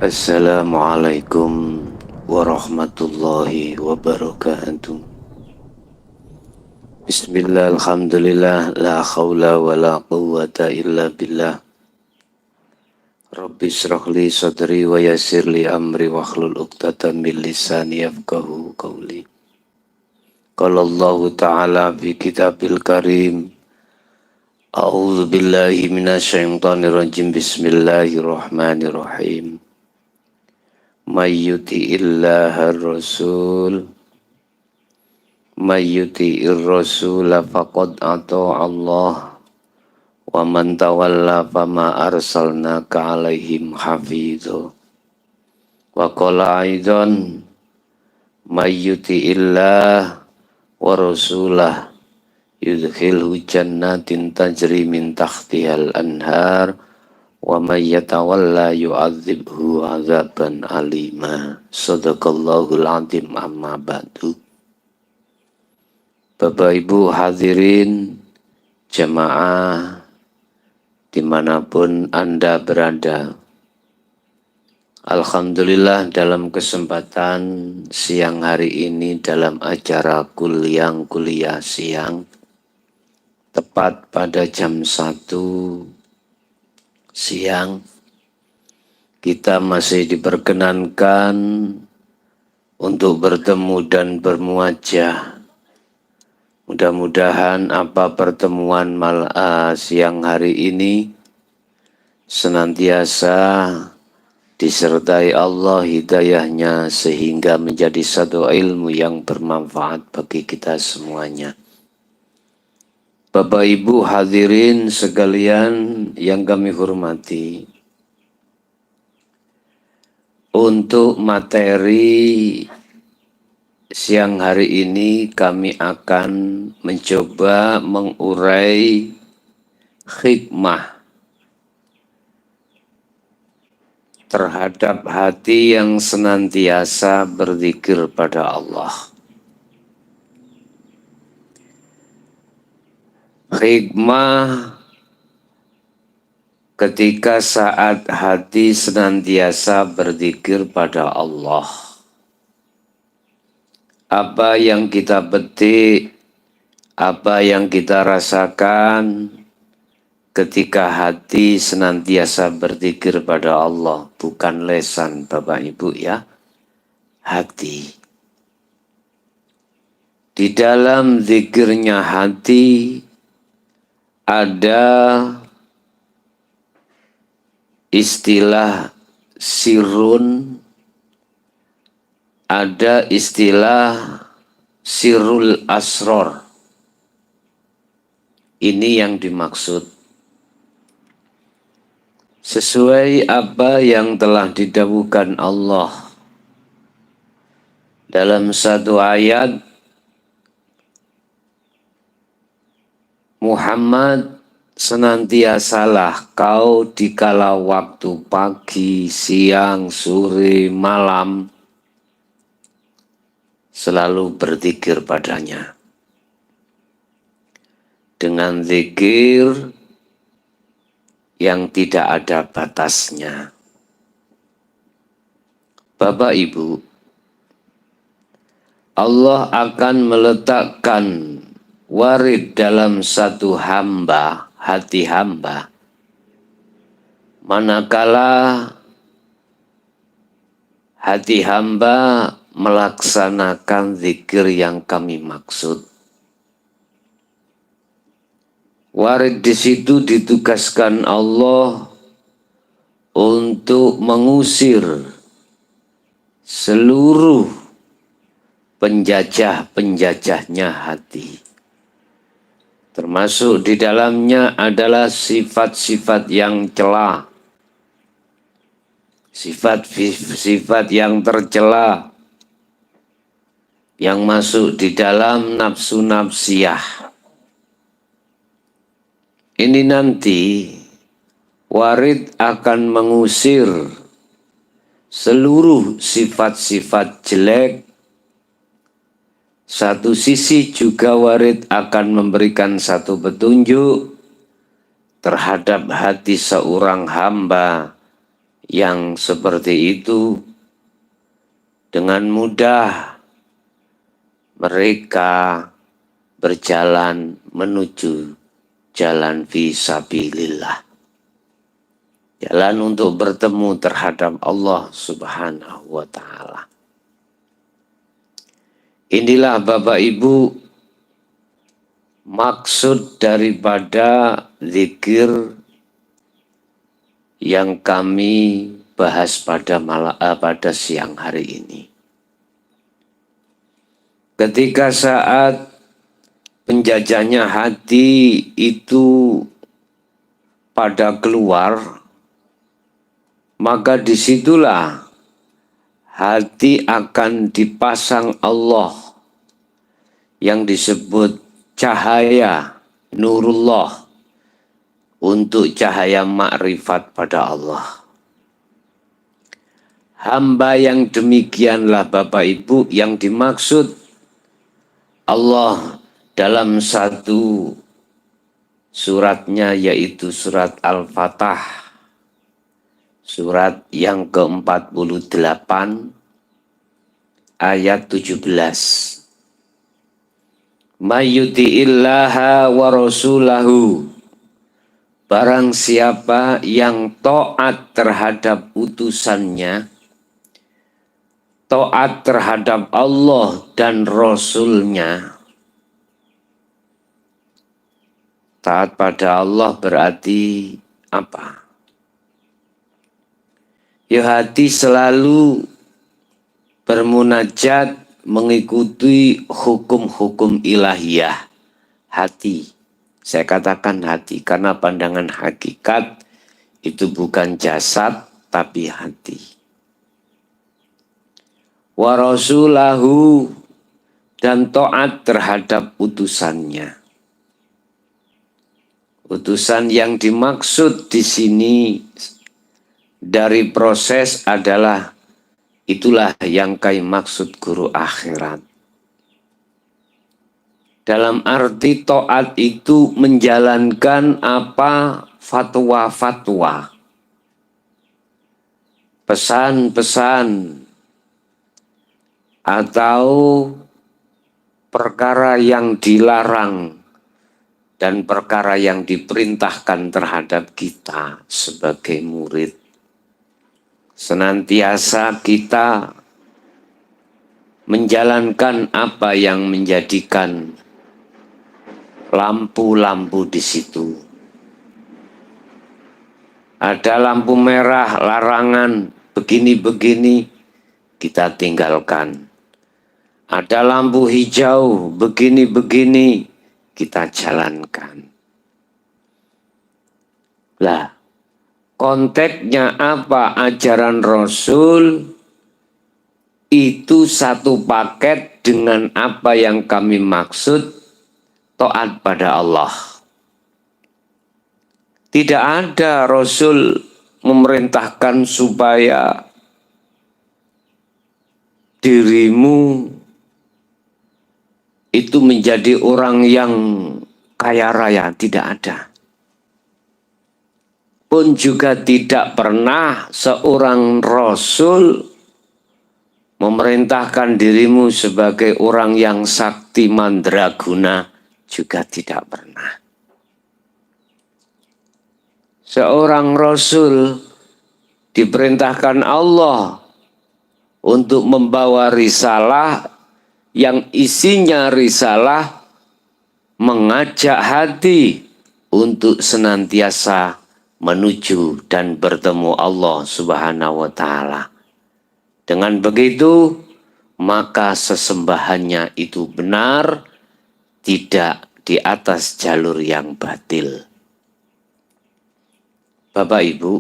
Assalamualaikum warahmatullahi wabarakatuh. Bismillah, alhamdulillah, la khawla wa la quwwata illa billah. Rabbi syrah li sadri wa yassir li amri wa hlul uqdatan min lisani yafqahu qawli. Qala Allah Ta'ala fi kitabil karim. A'udzu billahi minasyaitonir rajim. Bismillahirrahmanirrahim. Mayyuti'illahar rasul Mayyuti'ir rasula faqad ata'allah wa man tawalla fama arsalnaka alaihim hafidhu wa qala aidan mayyuti'illah wa rasulah yudkhilhu jannatin tajri min tahtihal anhar wa may yatawalla yu'adzibhu azaban alima. Shadaqallahul azim. Amma ba'du. Bapak Ibu hadirin jamaah dimanapun Anda berada, alhamdulillah dalam kesempatan siang hari ini dalam acara kuliah siang tepat pada jam 1 siang kita masih diperkenankan untuk bertemu dan bermuajah. Mudah-mudahan apa pertemuan siang hari ini senantiasa disertai Allah hidayahnya sehingga menjadi satu ilmu yang bermanfaat bagi kita semuanya. Bapak Ibu hadirin sekalian yang kami hormati, untuk materi siang hari ini kami akan mencoba mengurai hikmah terhadap hati yang senantiasa berzikir pada Allah. Hikmah ketika saat hati senantiasa berzikir pada Allah. Apa yang kita petik, apa yang kita rasakan ketika hati senantiasa berzikir pada Allah, bukan lesan Bapak Ibu ya, hati. Di dalam zikirnya hati ada istilah sirun, ada istilah sirul asror. Ini yang dimaksud. Sesuai apa yang telah didhawuhkan Allah dalam satu ayat, Muhammad, senantiasalah kau dikala waktu pagi, siang, sore, malam selalu berzikir padanya. Dengan zikir yang tidak ada batasnya. Bapak Ibu, Allah akan meletakkan warid dalam satu hamba, hati hamba, manakala hati hamba melaksanakan zikir yang kami maksud. Warid di situ ditugaskan Allah untuk mengusir seluruh penjajah-penjajahnya hati. Termasuk di dalamnya adalah sifat-sifat yang cela, sifat-sifat yang tercela, yang masuk di dalam nafsu nafsiyah. Ini nanti warid akan mengusir seluruh sifat-sifat jelek. Satu sisi juga warid akan memberikan satu petunjuk terhadap hati seorang hamba yang seperti itu dengan mudah mereka berjalan menuju jalan fisabilillah. Jalan untuk bertemu terhadap Allah Subhanahu wa ta'ala. Inilah Bapak Ibu maksud daripada zikir yang kami bahas pada siang hari ini. Ketika saat penjajahnya hati itu pada keluar, maka disitulah hati akan dipasang Allah yang disebut cahaya nurullah untuk cahaya makrifat pada Allah. Hamba yang demikianlah Bapak Ibu yang dimaksud Allah dalam satu suratnya, yaitu surat Al-Fatah, surat yang ke-48 ayat 17. Mayyuti'illaha wa rasulahu, barang siapa yang taat terhadap utusannya, taat terhadap Allah dan Rasulnya. Taat pada Allah berarti apa? Ya, hati selalu bermunajat mengikuti hukum-hukum ilahiyah. Hati, saya katakan hati karena pandangan hakikat itu bukan jasad tapi hati. Wa rasulahu, dan taat terhadap utusannya. Utusan yang dimaksud di sini dari proses adalah itulah yang kami maksud guru akhirat. Dalam arti taat itu menjalankan apa fatwa-fatwa, pesan-pesan, atau perkara yang dilarang dan perkara yang diperintahkan terhadap kita sebagai murid. Senantiasa kita menjalankan apa yang menjadikan lampu-lampu di situ. Ada lampu merah, larangan, begini-begini, kita tinggalkan. Ada lampu hijau, begini-begini, kita jalankan. Lah, konteksnya apa? Ajaran Rasul itu satu paket dengan apa yang kami maksud taat pada Allah. Tidak ada Rasul memerintahkan supaya dirimu itu menjadi orang yang kaya raya, tidak ada. Pun juga tidak pernah seorang Rasul memerintahkan dirimu sebagai orang yang sakti mandraguna, juga tidak pernah. Seorang Rasul diperintahkan Allah untuk membawa risalah yang isinya risalah mengajak hati untuk senantiasa menuju dan bertemu Allah Subhanahu wa ta'ala. Dengan begitu, maka sesembahannya itu benar, tidak di atas jalur yang batil. Bapak Ibu,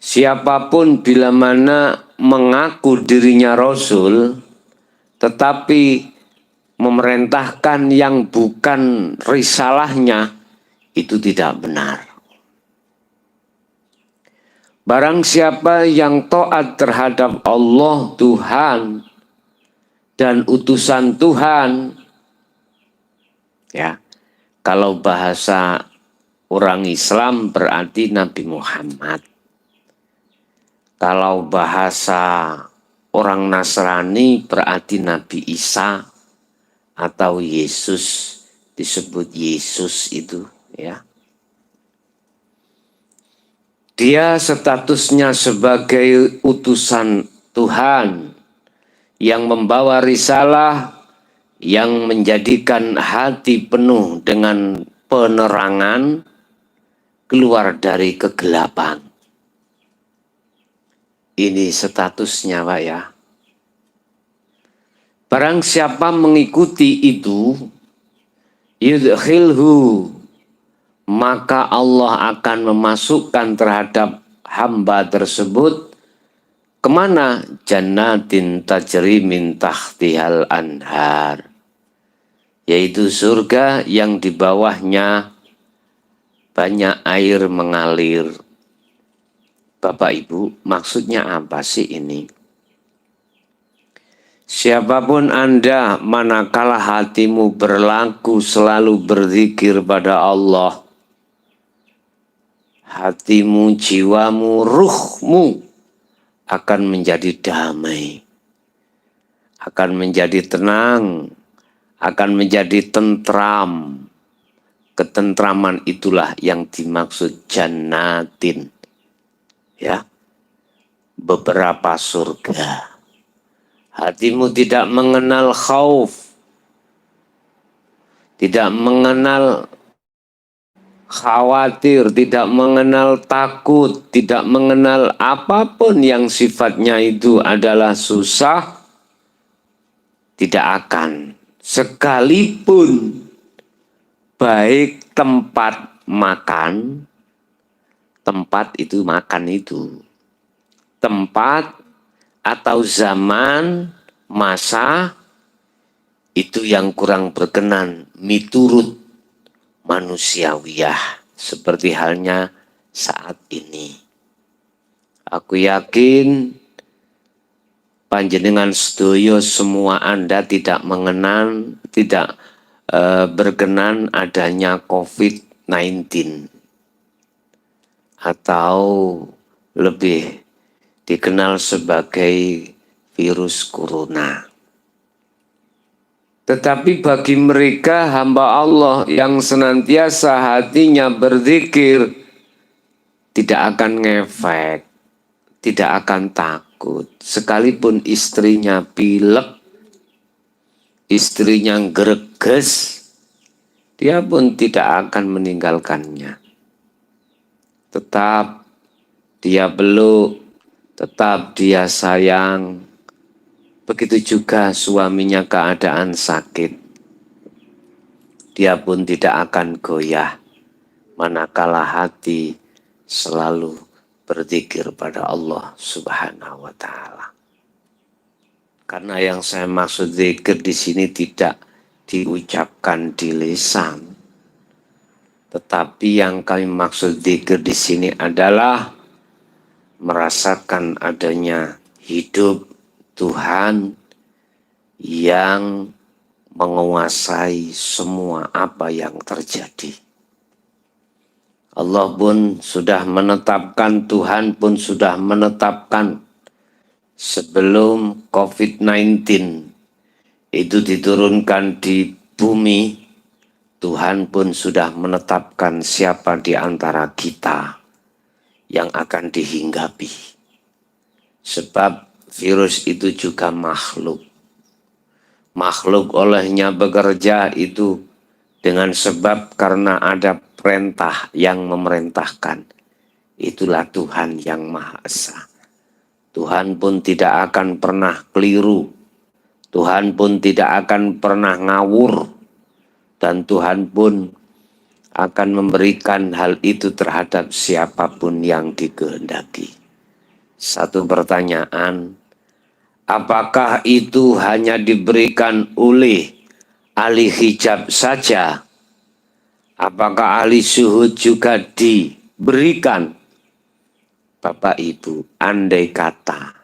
siapapun bila mana mengaku dirinya Rasul, tetapi memerintahkan yang bukan risalahnya, itu tidak benar. Barang siapa yang taat terhadap Allah Tuhan dan utusan Tuhan, ya, kalau bahasa Orang Islam berarti Nabi Muhammad. Kalau bahasa orang Nasrani berarti Nabi Isa atau Yesus, disebut Yesus itu ya. Dia statusnya sebagai utusan Tuhan yang membawa risalah, yang menjadikan hati penuh dengan penerangan keluar dari kegelapan. Ini statusnya, Pak ya. Barang siapa mengikuti itu, yudkhilhu, maka Allah akan memasukkan terhadap hamba tersebut kemana? Jannatin tajri min tahtihal anhar, yaitu surga yang di bawahnya banyak air mengalir. Bapak Ibu, maksudnya apa sih ini? Siapapun Anda, manakala hatimu berlaku selalu berzikir pada Allah, hatimu, jiwamu, ruhmu akan menjadi damai, akan menjadi tenang, akan menjadi tentram. Ketentraman itulah yang dimaksud jannatin. Ya, beberapa surga. Hatimu tidak mengenal khauf, tidak mengenal khawatir, tidak mengenal takut, tidak mengenal apapun yang sifatnya itu adalah susah, tidak akan. Sekalipun baik tempat makan, tempat itu makan itu, tempat atau zaman, masa, itu yang kurang berkenan miturut manusiawiyah, seperti halnya saat ini. Aku yakin panjenengan sedoyo semua Anda tidak mengenal, tidak berkenan adanya COVID-19 atau lebih dikenal sebagai virus corona. Tetapi bagi mereka hamba Allah yang senantiasa hatinya berzikir, tidak akan ngefek, tidak akan takut. Sekalipun istrinya pilek, istrinya greges, dia pun tidak akan meninggalkannya. Tetap dia peluk, tetap dia sayang. Begitu juga suaminya keadaan sakit, dia pun tidak akan goyah manakala hati selalu berzikir pada Allah Subhanahu wa Ta'ala. Karena yang saya maksud zikir di sini tidak diucapkan di lisan, tetapi yang kami maksud zikir di sini adalah merasakan adanya hidup Tuhan yang menguasai semua apa yang terjadi. Allah pun sudah menetapkan, Tuhan pun sudah menetapkan sebelum COVID-19 itu diturunkan di bumi, Tuhan pun sudah menetapkan siapa di antara kita yang akan dihinggapi. Sebab virus itu juga makhluk. Makhluk olehnya bekerja itu dengan sebab karena ada perintah yang memerintahkan. Itulah Tuhan yang Maha Esa. Tuhan pun tidak akan pernah keliru. Tuhan pun tidak akan pernah ngawur. Dan Tuhan pun akan memberikan hal itu terhadap siapapun yang dikehendaki. Satu pertanyaan, apakah itu hanya diberikan oleh ahli hijab saja? Apakah ahli syuhud juga diberikan? Bapak Ibu, andai kata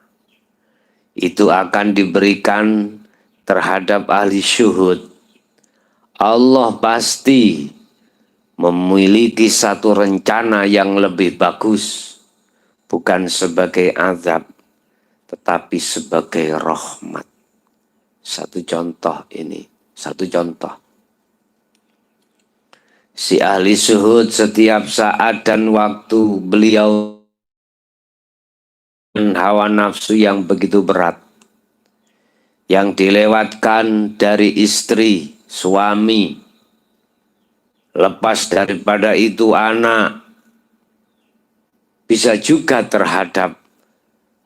itu akan diberikan terhadap ahli syuhud, Allah pasti memiliki satu rencana yang lebih bagus, bukan sebagai azab, tetapi sebagai rahmat. Satu contoh ini, satu contoh. Si ahli syuhud setiap saat dan waktu beliau hawa nafsu yang begitu berat, yang dilewatkan dari istri, suami, lepas daripada itu anak, bisa juga terhadap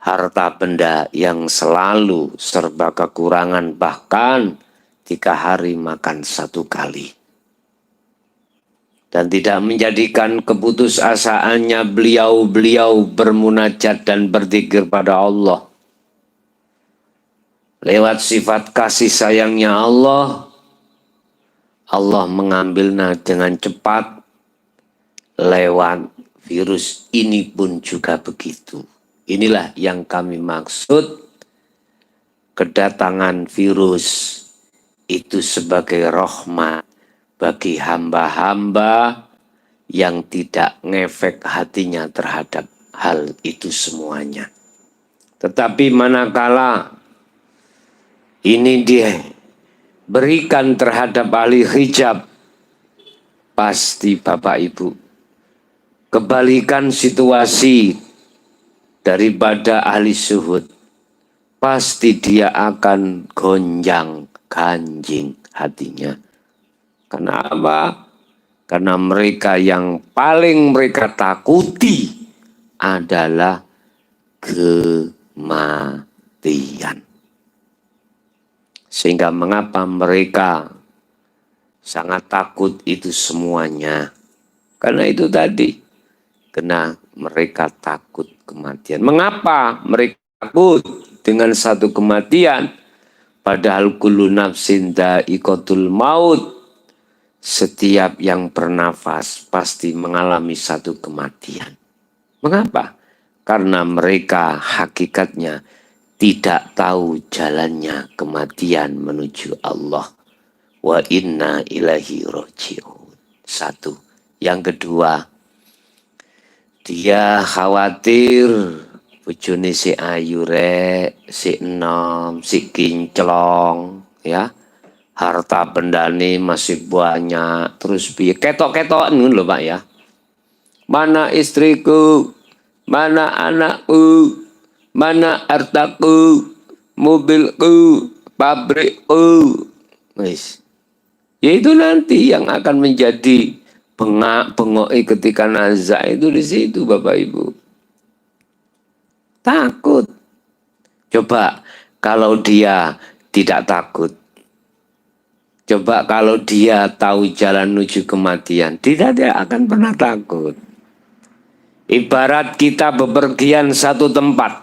harta benda yang selalu serba kekurangan, bahkan 3 hari makan 1 kali. Dan tidak menjadikan keputusasaannya beliau bermunajat dan berzikir pada Allah. Lewat sifat kasih sayangnya Allah, Allah mengambilnya dengan cepat. Lewat virus ini pun juga begitu. Inilah yang kami maksud, kedatangan virus itu sebagai rahmat bagi hamba-hamba yang tidak ngefek hatinya terhadap hal itu semuanya. Tetapi manakala ini diberikan terhadap ahli hijab, pasti Bapak Ibu, kebalikan situasi daripada ahli syuhud, pasti dia akan gonjang ganjing hatinya. Kenapa? Karena mereka yang paling mereka takuti adalah kematian. Sehingga mengapa mereka sangat takut itu semuanya? Karena itu tadi, karena mereka takut kematian. Mengapa mereka takut dengan satu kematian? Padahal kullu nafsin dha'iqatul maut. Setiap yang bernafas pasti mengalami satu kematian. Mengapa? Karena mereka hakikatnya tidak tahu jalannya kematian menuju Allah. Wa inna ilaihi raji'un. Satu. Yang kedua, dia khawatir bojone si ayu rek, si enom, si kinclong, ya. Harta bendane masih banyak, terus piye ketok-ketok ngono lho Pak ya. Mana istriku, mana anakku, mana hartaku, mobilku, pabrikku. Wis. Ya itu nanti yang akan menjadi bengok ketika nazak itu di situ Bapak Ibu. Takut. Coba kalau dia tidak takut. Coba kalau dia tahu jalan menuju kematian, dia akan pernah takut. Ibarat kita bepergian satu tempat.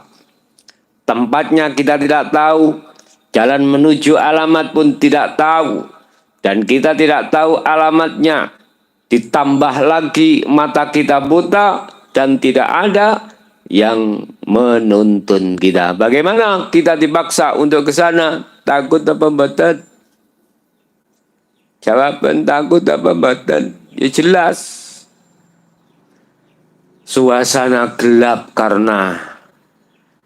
Tempatnya kita tidak tahu, jalan menuju alamat pun tidak tahu. Dan kita tidak tahu alamatnya. Ditambah lagi mata kita buta dan tidak ada yang menuntun kita. Bagaimana kita dipaksa untuk ke sana? Takut apa mboten? Jawaban takut apa mboten? Ya jelas. Suasana gelap karena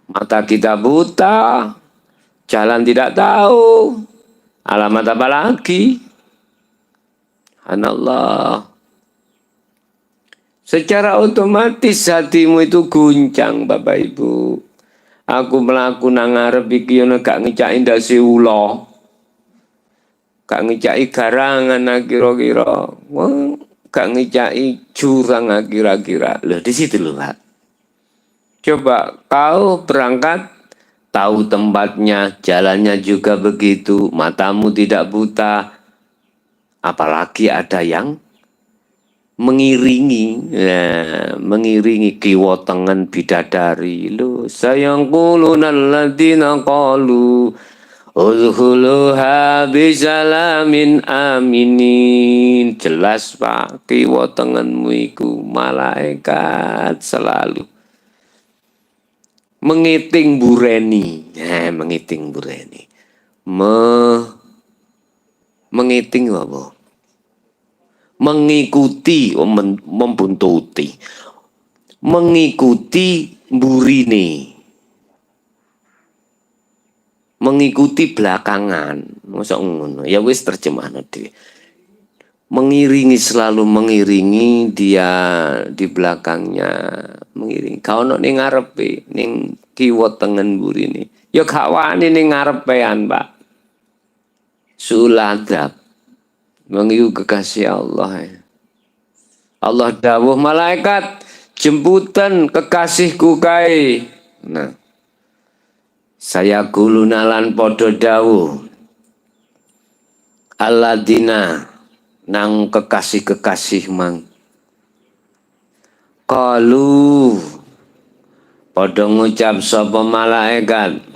mata kita buta, jalan tidak tahu, alamat apa lagi? Subhanallah. Secara otomatis hatimu itu guncang Bapak Ibu. Aku melaku nang ngarep iki ana gak ngecaki ndase ula. Gak ngecaki garangan kira-kira. Wong gak ngecaki jurang kira-kira. Loh di situ loh Pak. Coba kau berangkat tahu tempatnya, jalannya juga begitu, matamu tidak buta. Apalagi ada yang mengiringi, mengiringi kiwa tengen bidadari. Lo sayang kulunal ladina qalu udkhuluha bisalamin aminin. Jelas Pak, kiwa tengenmu iku malaikat selalu mengiting bureni. Mengiting bureni. Mengiting apa? mengikuti, membuntuti, mengikuti burine, mengikuti belakangan. Masa ngono, ya wis terjemahan dhewe. Mengiringi, selalu mengiringi dia di belakangnya, mengiringi. Kau ono ning ngarepe, ning kiwa tengen burine. Ya gak wani ning ngarepean, Pak. Suladab. Mengikuti kekasih Allah. Allah dawuh malaikat, jemputan kekasihku kae. Nah, saya gulunalan podo dawuh. Alladzina nang kekasih-kekasih mang. Qalu padha ngucap sapa malaikat.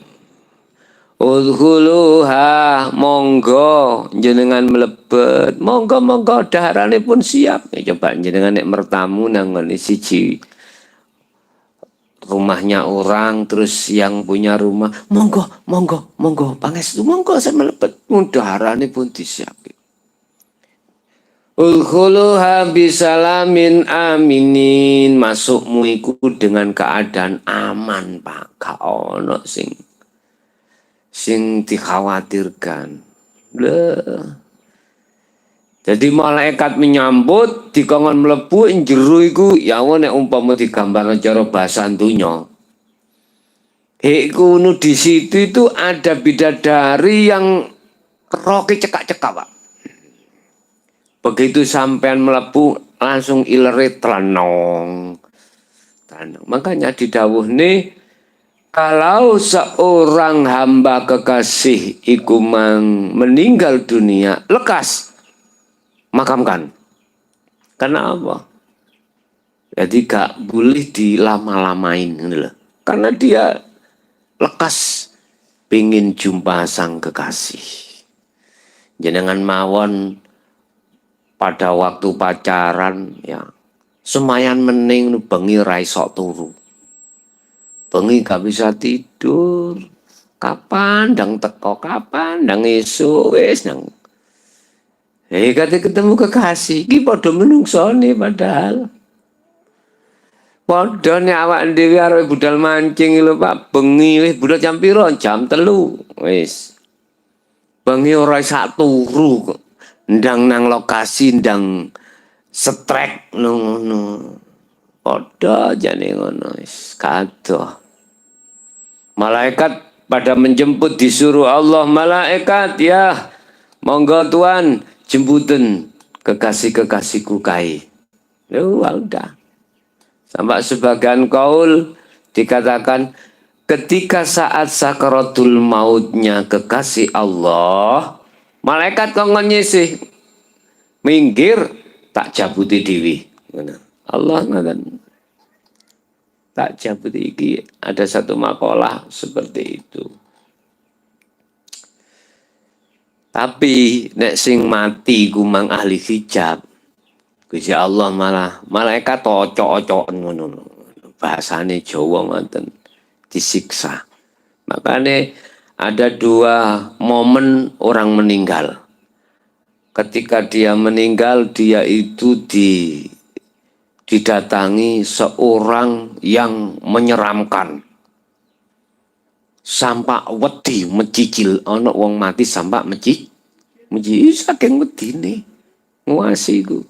Udkhuluha, monggo jenengan mlebet. Monggo daharane pun siap. Ya, coba jenengan nek mertamu nang ngene siji rumahnya orang, terus yang punya rumah, monggo pangestu, monggo saya mlebet. Daharane pun disiapke. Udkhuluha bisalamin aminin, masukmu iku dengan keadaan aman, Pak. Gak ono sing dikhawatirkan. Jadi malaikat menyambut dikongkon mlebu ing jero iku ya nek umpama digambarno cara basa donya. Iku di situ itu ada bidadari yang roke cekak-cekak, Pak. Begitu sampean mlebu langsung ilere tlenong. Makanya didhawuh nih, kalau seorang hamba kekasih iku meninggal dunia, lekas makamkan. Karena apa? Jadi gak boleh dilama-lamain gitu loh. Karena dia lekas pingin jumpa sang kekasih. Jenengan mawon pada waktu pacaran ya semayan mening bengi ra iso turu. Bengi gak bisa tidur. Kapan ndang teko, kapan ndang esuk wis nang. Kate ketemu kekasih iki padha menungsone padahal. Padha nek awak dhewe arep budal mancing lho Pak, bengi wis budal jam piro? Jam 3 wis. Bengi ora iso turu kok. Ndang nang lokasi ndang setrek ngono. Padha jane ngono wis kadoh. Malaikat pada menjemput, disuruh Allah, malaikat ya monggo Tuhan jemputin kekasih-kekasihku kae. Ya udah. Sampai sebagian kaul dikatakan ketika saat sakaratul mautnya kekasih Allah, malaikat kongkon nyisih minggir tak jabuti dewi. Allah ngaten. Tak jabuti iki, ada satu makalah seperti itu. Tapi nek sing mati kumang ahli hijab, Gusti Allah malah malaikat ocok-ocokan ngono. Bahasane Jawa ngoten, disiksa. Makanya ada dua momen orang meninggal. Ketika dia meninggal, dia itu didatangi seorang yang menyeramkan. Sampai wedi mecicil, ana wong mati sampai mecicil saking wedine. Nguasiku.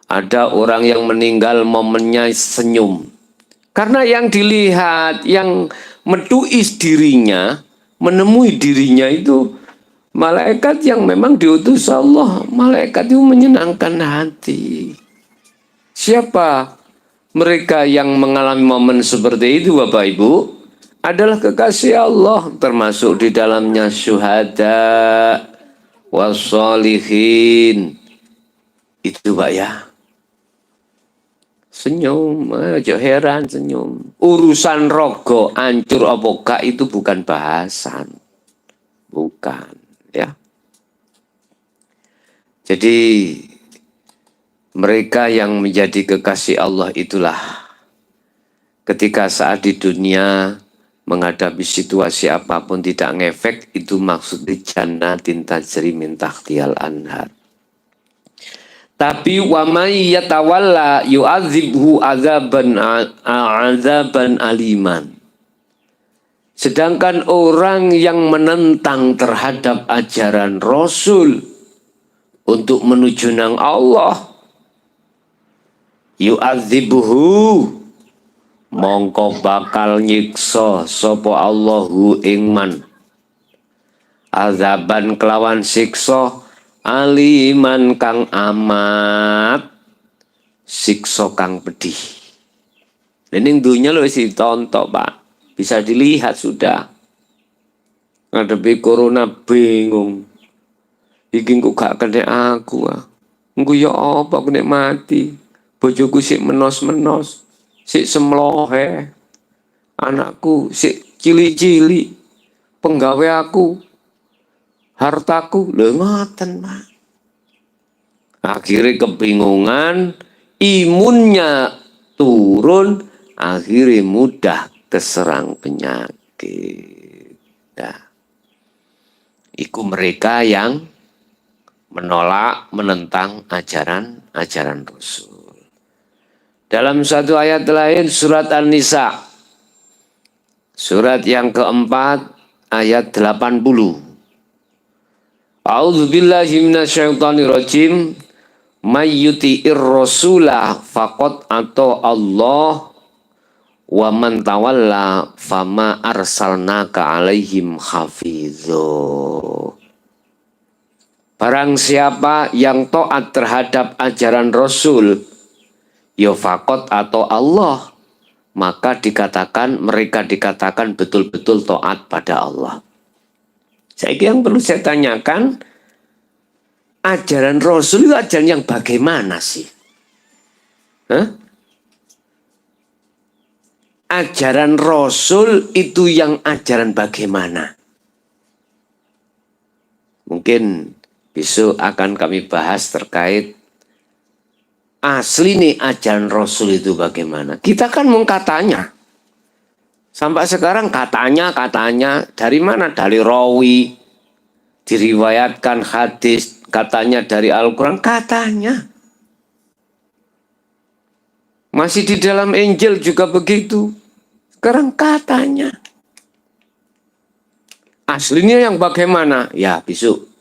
Ada orang yang meninggal momennya senyum. Karena yang dilihat, yang metuis dirinya, menemui dirinya itu malaikat yang memang diutus Allah. Malaikat itu menyenangkan hati. Siapa mereka yang mengalami momen seperti itu Bapak Ibu? Adalah kekasih Allah, termasuk di dalamnya syuhada wassalihin. Itu Pak ya. Senyum, aja heran senyum. Urusan rogo hancur apa gak itu bukan bahasan. Bukan, ya. Jadi mereka yang menjadi kekasih Allah itulah ketika saat di dunia menghadapi situasi apapun tidak ngefek, itu maksud di jannatin tajri min tahtiyal anhar. Tapi wa may yatawalla yu'adzibhu azaban aliman. Sedangkan orang yang menentang terhadap ajaran Rasul untuk menuju nang Allah, yu'adzibhu, mongko bakal nyiksa sapa Allahu ingman, azaban kelawan siksa, aliman kang amat, siksa kang pedih. Ini dunia loh isi tonton Pak, bisa dilihat sudah. Ngadepi corona bingung, iki kok gak kena aku ah. Engko ya apa aku nek mati. Bojoku sik menos-menos, sik semlohe. Anakku sik cili-cili. Penggawe aku, hartaku lho ngoten, Pak. Akhirnya kebingungan, imunnya turun, akhirnya mudah keserang penyakit. Nah, iku mereka yang menolak, menentang ajaran Rasul. Dalam satu ayat lain surat An-Nisa, surat yang keempat ayat 80. A'udzubillahi minasyaitonirrajim. Mayyuti'ir rasulah faqad ata Allah wa man tawalla fama arsalnaka alaihim hafizho. Barang siapa yang taat terhadap ajaran Rasul, ya faqad atau Allah, maka mereka dikatakan betul-betul taat pada Allah. Yang perlu saya tanyakan, ajaran Rasul itu ajaran yang bagaimana sih? Hah? Ajaran Rasul itu yang ajaran bagaimana? Mungkin besok akan kami bahas terkait asli nih ajaran Rasul itu bagaimana. Kita kan mau katanya. Sampai sekarang katanya dari mana? Dari rawi, diriwayatkan hadis, katanya dari Al-Quran, katanya. Masih di dalam Injil juga begitu. Sekarang katanya. Aslinya yang bagaimana? Ya besok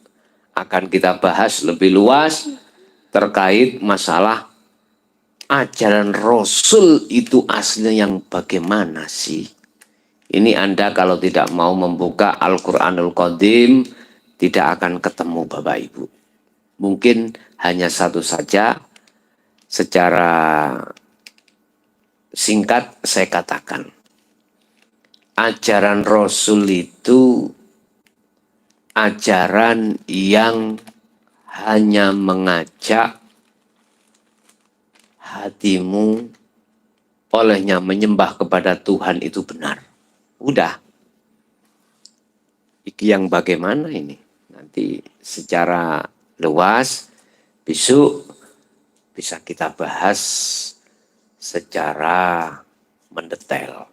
akan kita bahas lebih luas terkait masalah ajaran Rasul itu aslinya yang bagaimana sih? Ini Anda kalau tidak mau membuka Al-Quranul Qadim tidak akan ketemu Bapak Ibu. Mungkin hanya satu saja secara singkat saya katakan. Ajaran Rasul itu ajaran yang hanya mengajak hatimu olehnya menyembah kepada Tuhan itu benar. Udah. Iki yang bagaimana ini? Nanti secara luas besok bisa kita bahas secara mendetail.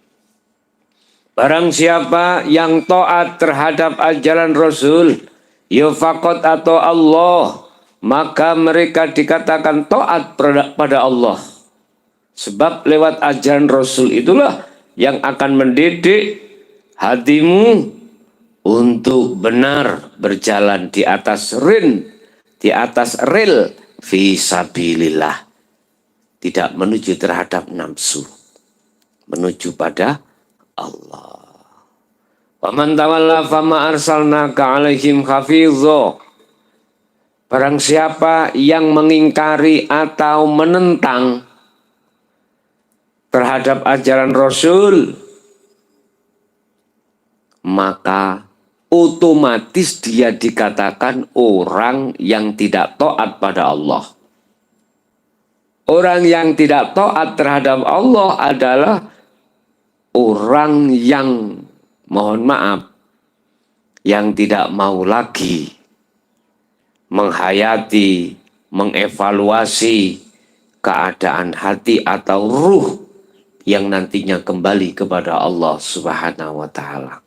Barang siapa yang taat terhadap ajaran Rasul, ya faqad atau Allah, maka mereka dikatakan taat pada Allah. Sebab lewat ajaran Rasul itulah yang akan mendidik hatimu untuk benar berjalan di atas rel fisabilillah. Tidak menuju terhadap nafsu, menuju pada Allah. Waman tawalla fama arsalnaka alaihim hafizho. Barang siapa yang mengingkari atau menentang terhadap ajaran Rasul, maka otomatis dia dikatakan orang yang tidak taat pada Allah. Orang yang tidak taat terhadap Allah adalah orang yang, mohon maaf, yang tidak mau lagi menghayati, mengevaluasi keadaan hati atau ruh yang nantinya kembali kepada Allah Subhanahu wa Ta'ala.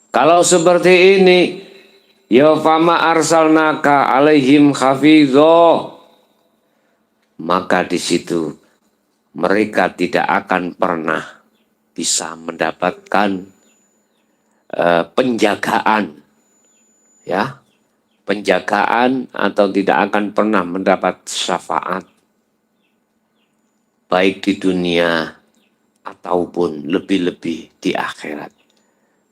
Kalau seperti ini, Ya fama arsalnaka alaihim hafizho. Maka di situ mereka tidak akan pernah bisa mendapatkan penjagaan, ya, penjagaan atau tidak akan pernah mendapat syafaat baik di dunia ataupun lebih-lebih di akhirat.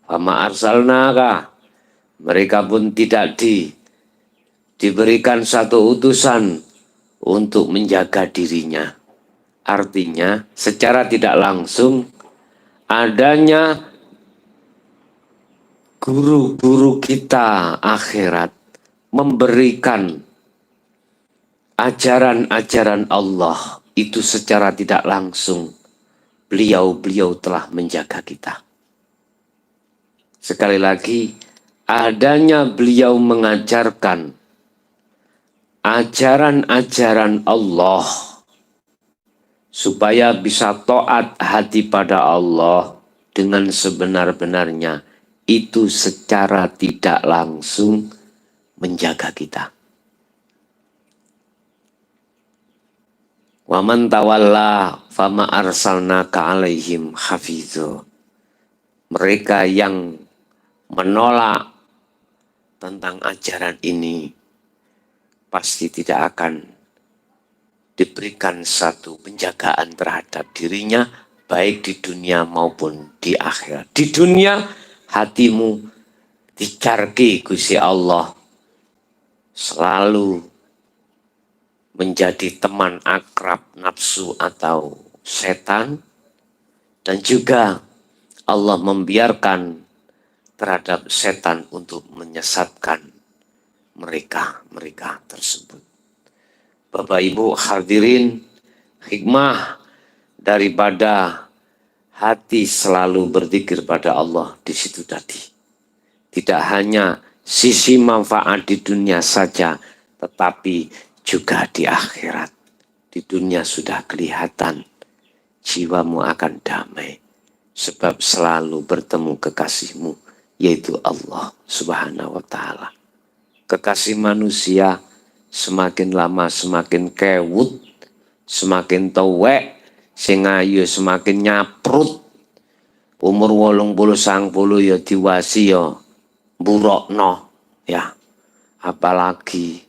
Fama arsalnaka, mereka pun tidak diberikan satu utusan untuk menjaga dirinya. Artinya secara tidak langsung adanya guru-guru kita akhirat memberikan ajaran-ajaran Allah itu secara tidak langsung beliau telah menjaga kita. Sekali lagi, adanya beliau mengajarkan ajaran-ajaran Allah supaya bisa taat hati pada Allah dengan sebenar-benarnya, itu secara tidak langsung menjaga kita. Wa man tawalla fama arsalnaka alaihim hafizho. Mereka yang menolak tentang ajaran ini pasti tidak akan diberikan satu penjagaan terhadap dirinya baik di dunia maupun di akhirat. Di dunia hatimu dicarki Gusti Allah selalu menjadi teman akrab nafsu atau setan, dan juga Allah membiarkan terhadap setan untuk menyesatkan mereka tersebut. Bapak Ibu hadirin, hikmah daripada hati selalu berzikir pada Allah di situ tadi. Tidak hanya sisi manfaat di dunia saja, tetapi juga di akhirat. Di dunia sudah kelihatan jiwamu akan damai sebab selalu bertemu kekasihmu, yaitu Allah Subhanahu wa ta'ala. Kekasih manusia semakin lama semakin kewut, semakin tuwek, sing ayu semakin nyaprut. Umur 80 90 ya diwasi ya mburokno ya. Apalagi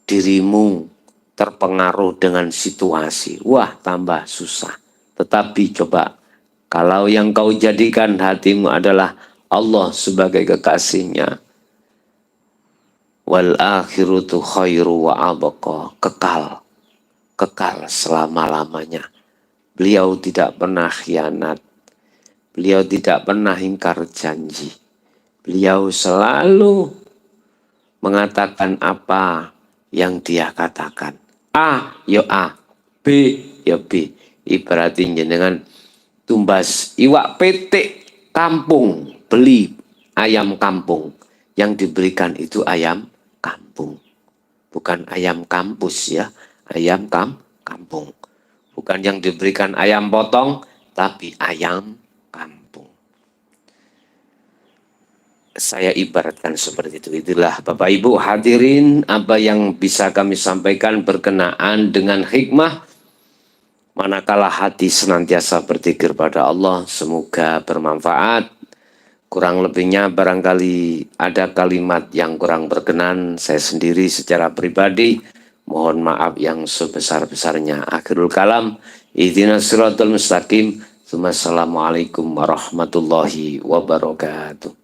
dirimu terpengaruh dengan situasi, wah tambah susah. Tetapi coba, kalau yang kau jadikan hatimu adalah Allah sebagai kekasihnya, wal akhirutu khairu wa abqa, kekal selama-lamanya. Beliau tidak pernah khianat, beliau tidak pernah ingkar janji, beliau selalu mengatakan apa yang dia katakan. A, ya A. B, ya B. Ibaratin jenengan tumbas iwak petik kampung, beli ayam kampung. Yang diberikan itu ayam kampung. Bukan ayam kampus ya, ayam kampung. Bukan yang diberikan ayam potong, tapi ayam kampung. Saya ibaratkan seperti itu. Itulah Bapak Ibu hadirin apa yang bisa kami sampaikan berkenaan dengan hikmah manakala hati senantiasa berzikir pada Allah. Semoga bermanfaat. Kurang lebihnya barangkali ada kalimat yang kurang berkenan, saya sendiri secara pribadi mohon maaf yang sebesar-besarnya. Akhirul kalam, ihdinas siratal mustaqim. Assalamualaikum warahmatullahi wabarakatuh.